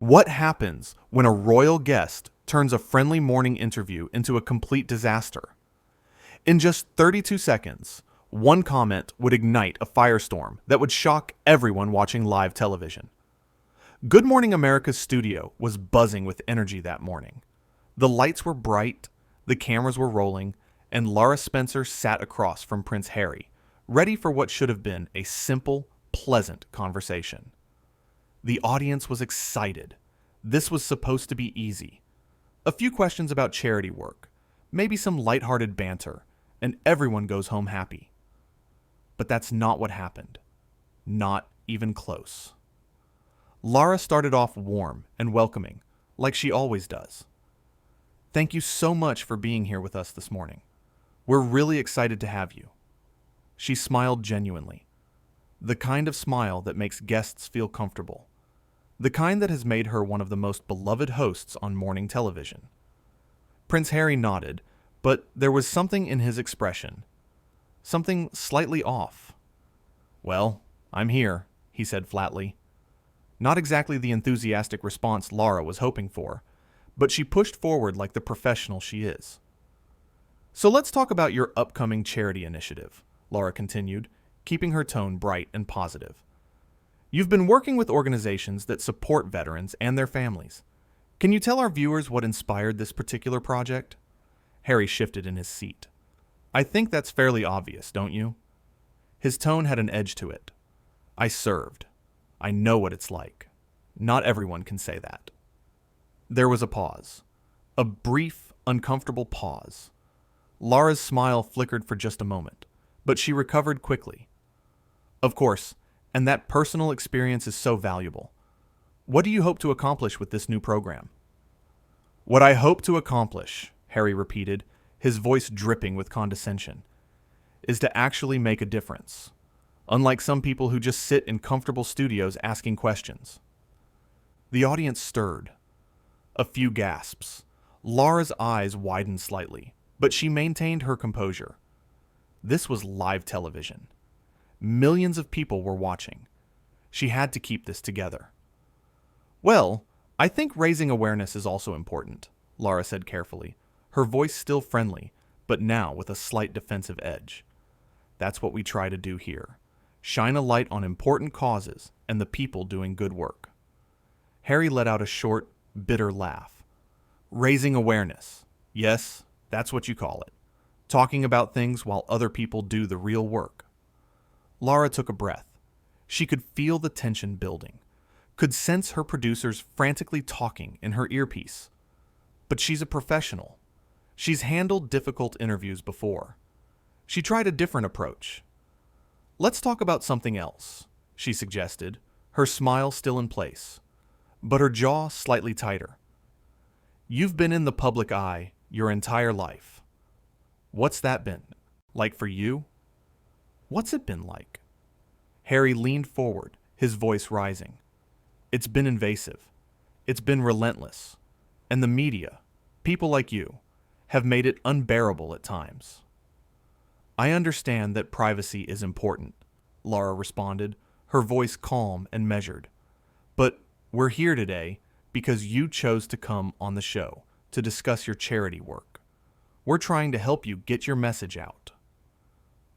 What happens when a royal guest turns a friendly morning interview into a complete disaster? In just 32 seconds, one comment would ignite a firestorm that would shock everyone watching live television. Good Morning America's studio was buzzing with energy that morning. The lights were bright, the cameras were rolling, and Lara Spencer sat across from Prince Harry, ready for what should have been a simple, pleasant conversation. The audience was excited. This was supposed to be easy. A few questions about charity work, maybe some lighthearted banter, and everyone goes home happy. But that's not what happened. Not even close. Lara started off warm and welcoming, like she always does. Thank you so much for being here with us this morning. We're really excited to have you. She smiled genuinely. The kind of smile that makes guests feel comfortable. The kind that has made her one of the most beloved hosts on morning television. Prince Harry nodded, but there was something in his expression. Something slightly off. "Well, I'm here," he said flatly. Not exactly the enthusiastic response Lara was hoping for, but she pushed forward like the professional she is. "So let's talk about your upcoming charity initiative," Lara continued, keeping her tone bright and positive. "You've been working with organizations that support veterans and their families. Can you tell our viewers what inspired this particular project?" Harry shifted in his seat. "I think that's fairly obvious, don't you?" His tone had an edge to it. "I served. I know what it's like. Not everyone can say that." There was a pause. A brief, uncomfortable pause. Lara's smile flickered for just a moment, but she recovered quickly. "Of course, and that personal experience is so valuable. What do you hope to accomplish with this new program?" "What I hope to accomplish," Harry repeated, his voice dripping with condescension, "is to actually make a difference. Unlike some people who just sit in comfortable studios asking questions." The audience stirred. A few gasps. Lara's eyes widened slightly, but she maintained her composure. This was live television. Millions of people were watching. She had to keep this together. "Well, I think raising awareness is also important," Lara said carefully, her voice still friendly, but now with a slight defensive edge. "That's what we try to do here. Shine a light on important causes and the people doing good work." Harry let out a short, bitter laugh. "Raising awareness. Yes, that's what you call it. Talking about things while other people do the real work." Lara took a breath. She could feel the tension building, could sense her producers frantically talking in her earpiece. But she's a professional. She's handled difficult interviews before. She tried a different approach. "Let's talk about something else," she suggested, her smile still in place, but her jaw slightly tighter. "You've been in the public eye your entire life. What's that been like for you? What's it been like?" Harry leaned forward, his voice rising. "It's been invasive. It's been relentless. And the media, people like you, have made it unbearable at times." "I understand that privacy is important," Lara responded, her voice calm and measured. "But we're here today because you chose to come on the show to discuss your charity work. We're trying to help you get your message out."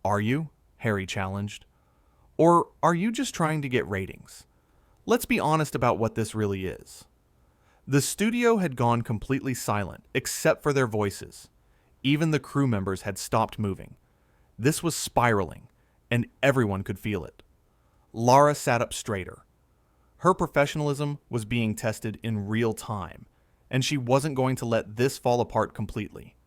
"Are you?" Harry challenged. "Or are you just trying to get ratings? Let's be honest about what this really is." The studio had gone completely silent, except for their voices. Even the crew members had stopped moving. This was spiraling, and everyone could feel it. Lara sat up straighter. Her professionalism was being tested in real time, and she wasn't going to let this fall apart completely.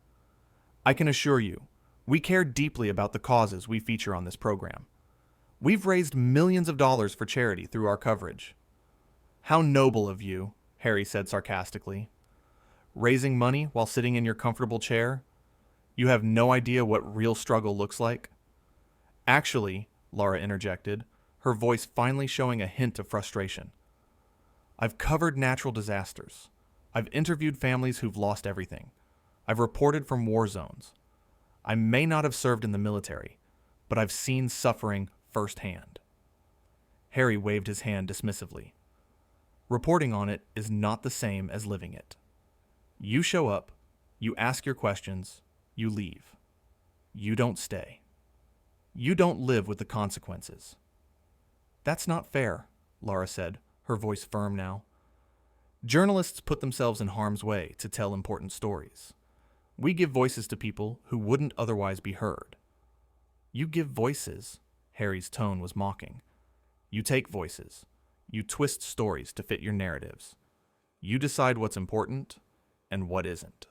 "I can assure you, we care deeply about the causes we feature on this program. We've raised millions of dollars for charity through our coverage." "How noble of you," Harry said sarcastically. "Raising money while sitting in your comfortable chair? You have no idea what real struggle looks like." "Actually," Lara interjected, her voice finally showing a hint of frustration, "I've covered natural disasters. I've interviewed families who've lost everything. I've reported from war zones. I may not have served in the military, but I've seen suffering firsthand." Harry waved his hand dismissively. Reporting on it is not the same as living it. You show up, you ask your questions, you leave. You don't stay. You don't live with the consequences. That's not fair, Lara said, her voice firm now. Journalists put themselves in harm's way to tell important stories. We give voices to people who wouldn't otherwise be heard. You give voices, Harry's tone was mocking. You take voices. You twist stories to fit your narratives. You decide what's important and what isn't.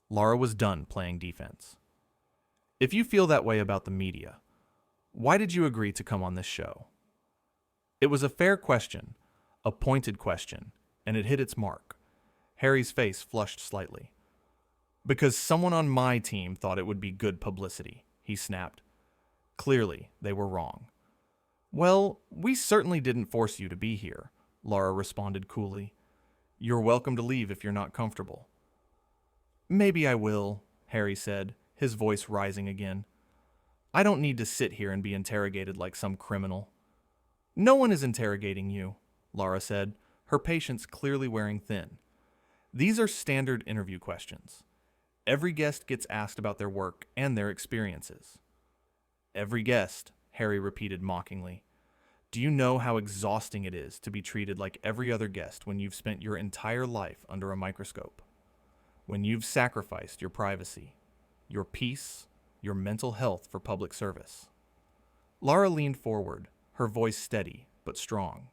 Lara was done playing defense. If you feel that way about the media, why did you agree to come on this show? It was a fair question, a pointed question, and it hit its mark. Harry's face flushed slightly. Because someone on my team thought it would be good publicity, he snapped. Clearly, they were wrong. Well, we certainly didn't force you to be here, Lara responded coolly. You're welcome to leave if you're not comfortable. Maybe I will, Harry said, his voice rising again. I don't need to sit here and be interrogated like some criminal. No one is interrogating you, Lara said, her patience clearly wearing thin. These are standard interview questions. Every guest gets asked about their work and their experiences. Every guest, Harry repeated mockingly. Do you know how exhausting it is to be treated like every other guest when you've spent your entire life under a microscope? When you've sacrificed your privacy, your peace, your mental health for public service? Lara leaned forward, her voice steady but strong.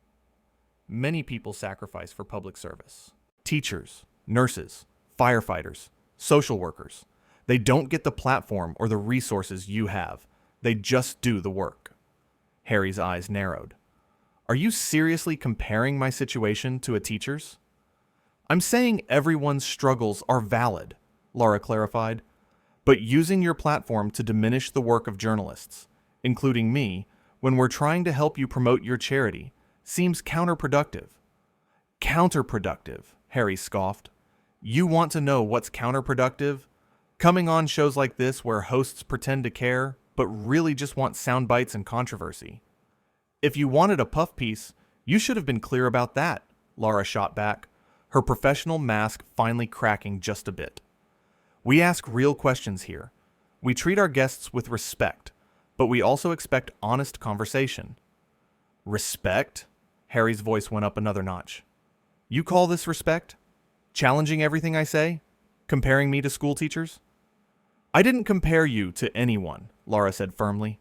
Many people sacrifice for public service. Teachers, nurses, firefighters, social workers. They don't get the platform or the resources you have. They just do the work. Harry's eyes narrowed. Are you seriously comparing my situation to a teacher's? I'm saying everyone's struggles are valid, Lara clarified. But using your platform to diminish the work of journalists, including me, when we're trying to help you promote your charity, seems counterproductive. Counterproductive, Harry scoffed. You want to know what's counterproductive? Coming on shows like this where hosts pretend to care, but really just want sound bites and controversy. If you wanted a puff piece, you should have been clear about that, Lara shot back, her professional mask finally cracking just a bit. We ask real questions here. We treat our guests with respect, but we also expect honest conversation. Respect? Harry's voice went up another notch. You call this respect? Challenging everything I say? Comparing me to school teachers? I didn't compare you to anyone, Lara said firmly.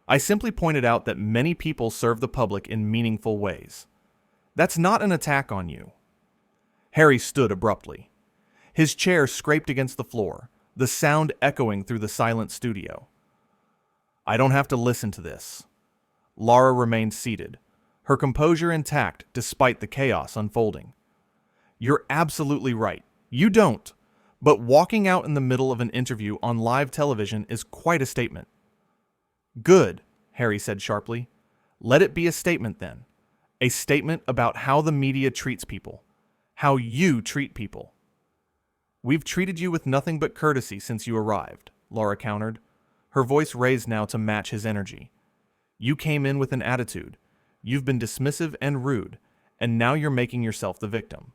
I simply pointed out that many people serve the public in meaningful ways. That's not an attack on you. Harry stood abruptly. His chair scraped against the floor, the sound echoing through the silent studio. I don't have to listen to this. Lara remained seated, her composure intact despite the chaos unfolding. You're absolutely right. You don't. But walking out in the middle of an interview on live television is quite a statement. Good, Harry said sharply. Let it be a statement then. A statement about how the media treats people. How you treat people. We've treated you with nothing but courtesy since you arrived, Lara countered, her voice raised now to match his energy. You came in with an attitude. You've been dismissive and rude, and now you're making yourself the victim.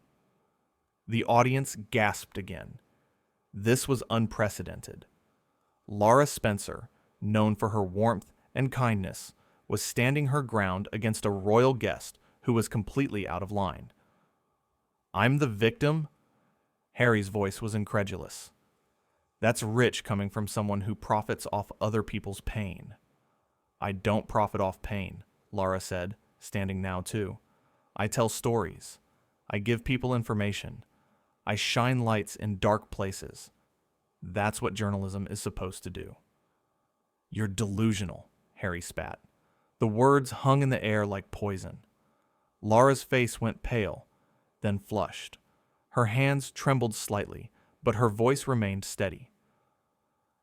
The audience gasped again. This was unprecedented. Lara Spencer, known for her warmth and kindness, was standing her ground against a royal guest who was completely out of line. I'm the victim? Harry's voice was incredulous. That's rich coming from someone who profits off other people's pain. I don't profit off pain, Lara said, standing now too. I tell stories. I give people information. I shine lights in dark places. That's what journalism is supposed to do. You're delusional, Harry spat. The words hung in the air like poison. Lara's face went pale, then flushed. Her hands trembled slightly, but her voice remained steady.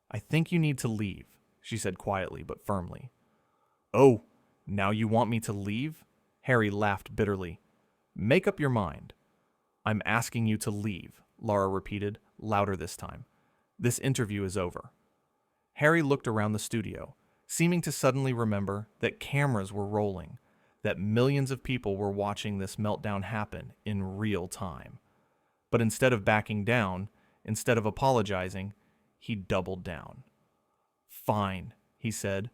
I think you need to leave, she said quietly but firmly. Oh, now you want me to leave? Harry laughed bitterly. Make up your mind. I'm asking you to leave, Lara repeated, louder this time. This interview is over. Harry looked around the studio, seeming to suddenly remember that cameras were rolling, that millions of people were watching this meltdown happen in real time. But instead of backing down, instead of apologizing, he doubled down. "Fine," he said.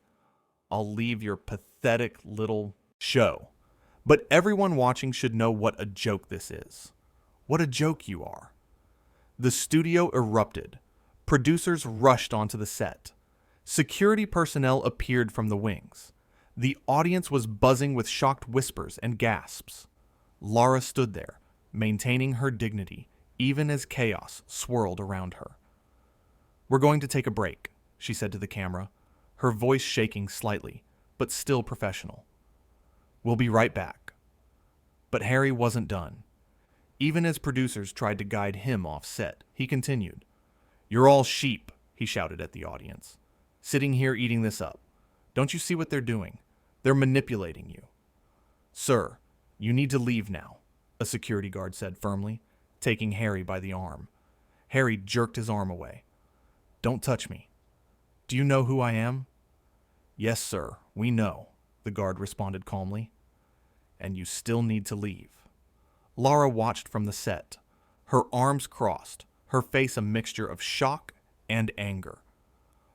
"I'll leave your pathetic little show. But everyone watching should know what a joke this is. What a joke you are." The studio erupted. Producers rushed onto the set. Security personnel appeared from the wings. The audience was buzzing with shocked whispers and gasps. Lara stood there, maintaining her dignity, even as chaos swirled around her. "We're going to take a break," she said to the camera, her voice shaking slightly, but still professional. "We'll be right back." But Harry wasn't done. Even as producers tried to guide him off set, he continued. "You're all sheep," he shouted at the audience. "Sitting here eating this up. Don't you see what they're doing? They're manipulating you." "Sir, you need to leave now," a security guard said firmly, taking Harry by the arm. Harry jerked his arm away. "Don't touch me. Do you know who I am?" "Yes, sir, we know," the guard responded calmly. "And you still need to leave." Lara watched from the set, her arms crossed, her face a mixture of shock and anger.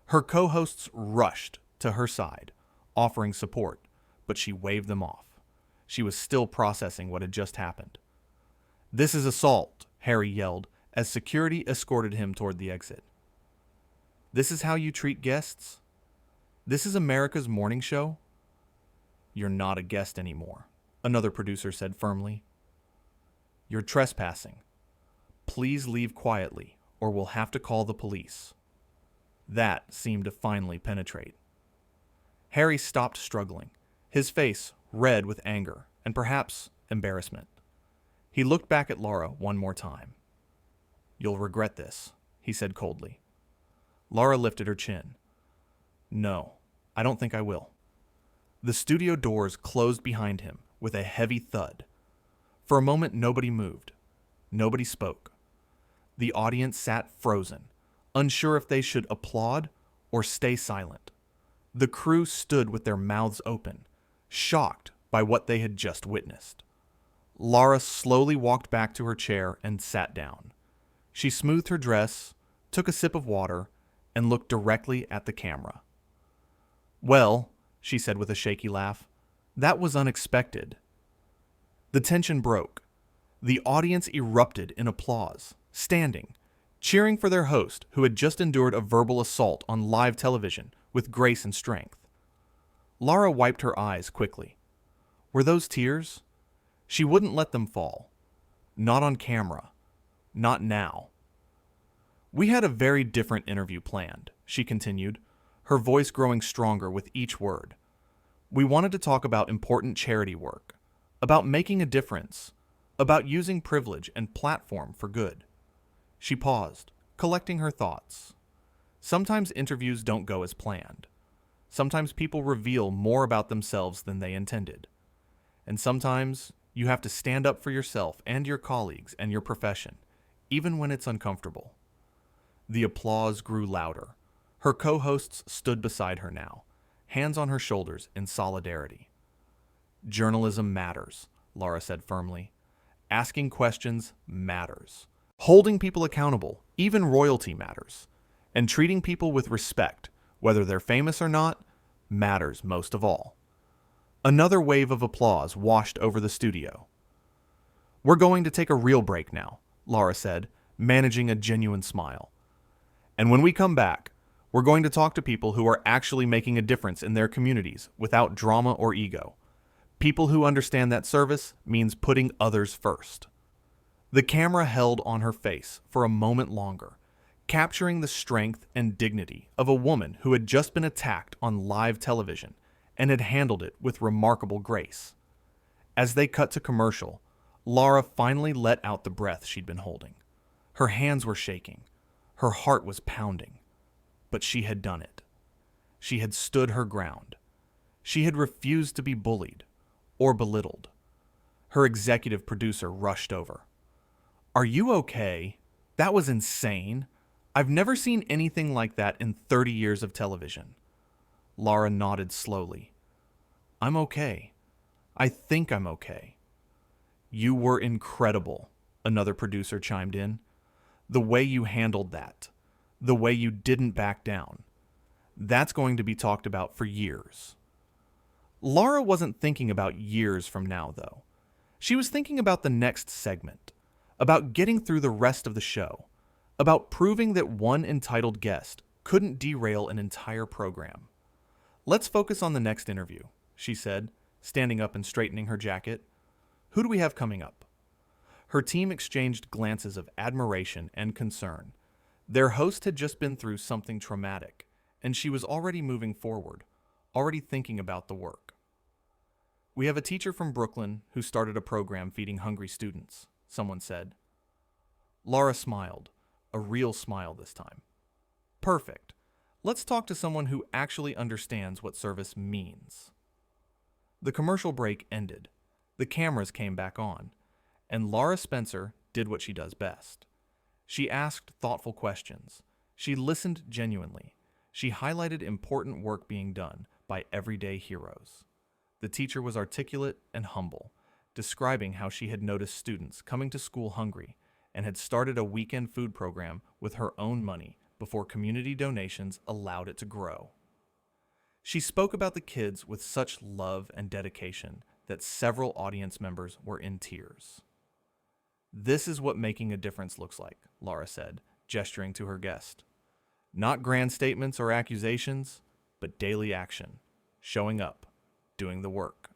Her co-hosts rushed to her side, offering support, but she waved them off. She was still processing what had just happened. "This is assault," Harry yelled as security escorted him toward the exit. "This is how you treat guests? This is America's morning show?" "You're not a guest anymore," another producer said firmly. "You're trespassing. Please leave quietly, or we'll have to call the police." That seemed to finally penetrate. Harry stopped struggling, his face red with anger and perhaps embarrassment. He looked back at Lara one more time. "You'll regret this," he said coldly. Lara lifted her chin. "No, I don't think I will." The studio doors closed behind him with a heavy thud. For a moment, nobody moved. Nobody spoke. The audience sat frozen, unsure if they should applaud or stay silent. The crew stood with their mouths open, shocked by what they had just witnessed. Lara slowly walked back to her chair and sat down. She smoothed her dress, took a sip of water, and looked directly at the camera. "Well," she said with a shaky laugh, "that was unexpected." The tension broke. The audience erupted in applause, standing, cheering for their host who had just endured a verbal assault on live television with grace and strength. Lara wiped her eyes quickly. Were those tears? She wouldn't let them fall. Not on camera. Not now. "We had a very different interview planned," she continued, her voice growing stronger with each word. "We wanted to talk about important charity work, about making a difference, about using privilege and platform for good." She paused, collecting her thoughts. Sometimes interviews don't go as planned. Sometimes people reveal more about themselves than they intended. And sometimes you have to stand up for yourself and your colleagues and your profession, even when it's uncomfortable. The applause grew louder. Her co-hosts stood beside her now, hands on her shoulders in solidarity. "Journalism matters," Lara said firmly. "Asking questions matters. Holding people accountable, even royalty, matters. And treating people with respect, whether they're famous or not, matters most of all." Another wave of applause washed over the studio. "We're going to take a real break now," Lara said, managing a genuine smile. "And when we come back, we're going to talk to people who are actually making a difference in their communities without drama or ego. People who understand that service means putting others first." The camera held on her face for a moment longer, capturing the strength and dignity of a woman who had just been attacked on live television and had handled it with remarkable grace. As they cut to commercial, Lara finally let out the breath she'd been holding. Her hands were shaking. Her heart was pounding. But she had done it. She had stood her ground. She had refused to be bullied or belittled. Her executive producer rushed over. "Are you okay? That was insane. I've never seen anything like that in 30 years of television." Lara nodded slowly. "I'm okay. I think I'm okay. You were incredible, another producer chimed in. The way you handled that. The way you didn't back down. That's going to be talked about for years. Lara wasn't thinking about years from now, though. She was thinking about the next segment, about getting through the rest of the show, about proving that one entitled guest couldn't derail an entire program. Let's focus on the next interview, she said, standing up and straightening her jacket. Who do we have coming up? Her team exchanged glances of admiration and concern. Their host had just been through something traumatic, and she was already moving forward, already thinking about the work. We have a teacher from Brooklyn who started a program feeding hungry students, someone said. Lara smiled, a real smile this time. Perfect. Let's talk to someone who actually understands what service means. The commercial break ended. The cameras came back on, and Lara Spencer did what she does best. She asked thoughtful questions. She listened genuinely. She highlighted important work being done by everyday heroes. The teacher was articulate and humble, describing how she had noticed students coming to school hungry and had started a weekend food program with her own money before community donations allowed it to grow. She spoke about the kids with such love and dedication that several audience members were in tears. This is what making a difference looks like, Lara said, gesturing to her guest. Not grand statements or accusations, but daily action, showing up, doing the work.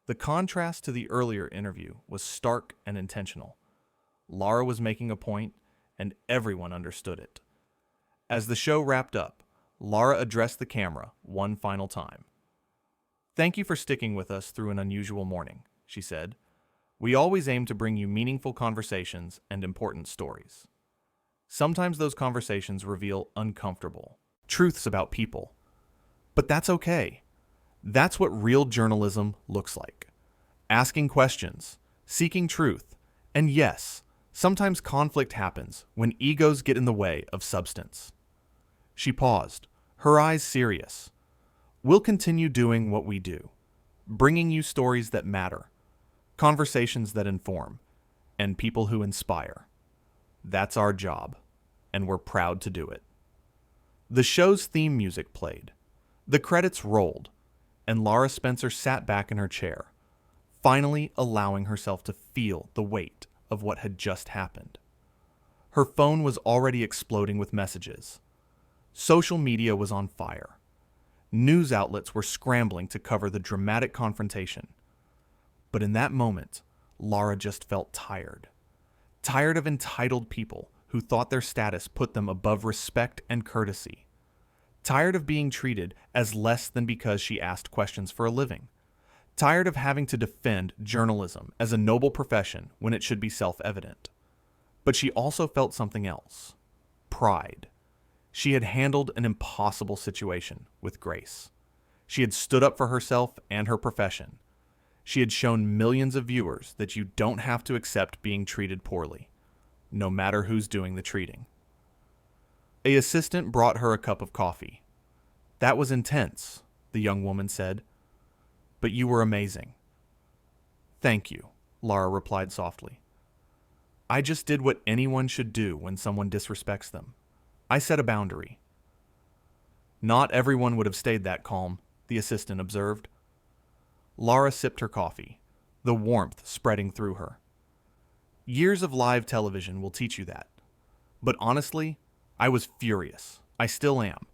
The contrast to the earlier interview was stark and intentional. Lara was making a point, and everyone understood it. As the show wrapped up, Lara addressed the camera one final time. Thank you for sticking with us through an unusual morning, she said. We always aim to bring you meaningful conversations and important stories. Sometimes those conversations reveal uncomfortable truths about people. But that's okay. That's what real journalism looks like. Asking questions, seeking truth, and yes, sometimes conflict happens when egos get in the way of substance. She paused, her eyes serious. We'll continue doing what we do, bringing you stories that matter, conversations that inform, and people who inspire. That's our job, and we're proud to do it. The show's theme music played. The credits rolled, and Lara Spencer sat back in her chair, finally allowing herself to feel the weight of what had just happened. Her phone was already exploding with messages. Social media was on fire. News outlets were scrambling to cover the dramatic confrontation. But in that moment, Lara just felt tired. Tired of entitled people who thought their status put them above respect and courtesy. Tired of being treated as less than because she asked questions for a living. Tired of having to defend journalism as a noble profession when it should be self-evident. But she also felt something else. Pride. She had handled an impossible situation with grace. She had stood up for herself and her profession. She had shown millions of viewers that you don't have to accept being treated poorly, no matter who's doing the treating. An assistant brought her a cup of coffee. That was intense, the young woman said. But you were amazing. Thank you, Lara replied softly. I just did what anyone should do when someone disrespects them. I set a boundary. Not everyone would have stayed that calm, the assistant observed. Lara sipped her coffee, the warmth spreading through her. Years of live television will teach you that. But honestly, I was furious. I still am.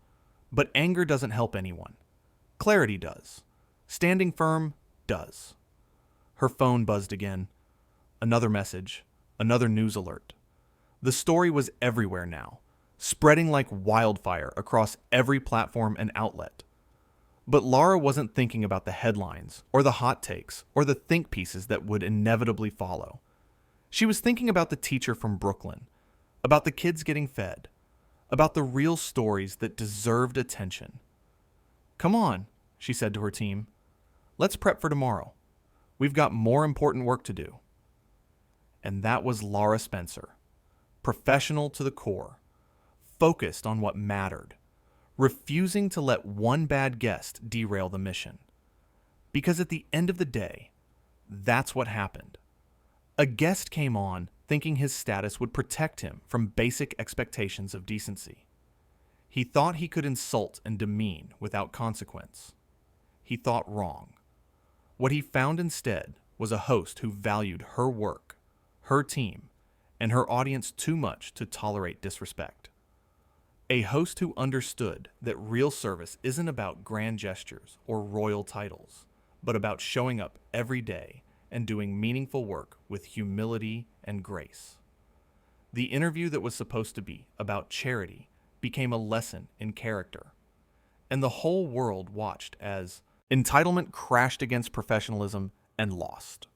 But anger doesn't help anyone. Clarity does. Standing firm does. Her phone buzzed again. Another message. Another news alert. The story was everywhere now, spreading like wildfire across every platform and outlet. But Lara wasn't thinking about the headlines, or the hot takes, or the think pieces that would inevitably follow. She was thinking about the teacher from Brooklyn, about the kids getting fed, about the real stories that deserved attention. Come on, she said to her team. Let's prep for tomorrow. We've got more important work to do. And that was Lara Spencer, professional to the core, focused on what mattered, refusing to let one bad guest derail the mission. Because at the end of the day, that's what happened. A guest came on thinking his status would protect him from basic expectations of decency. He thought he could insult and demean without consequence. He thought wrong. What he found instead was a host who valued her work, her team, and her audience too much to tolerate disrespect. A host who understood that real service isn't about grand gestures or royal titles, but about showing up every day and doing meaningful work with humility and grace. The interview that was supposed to be about charity became a lesson in character, and the whole world watched as entitlement crashed against professionalism and lost.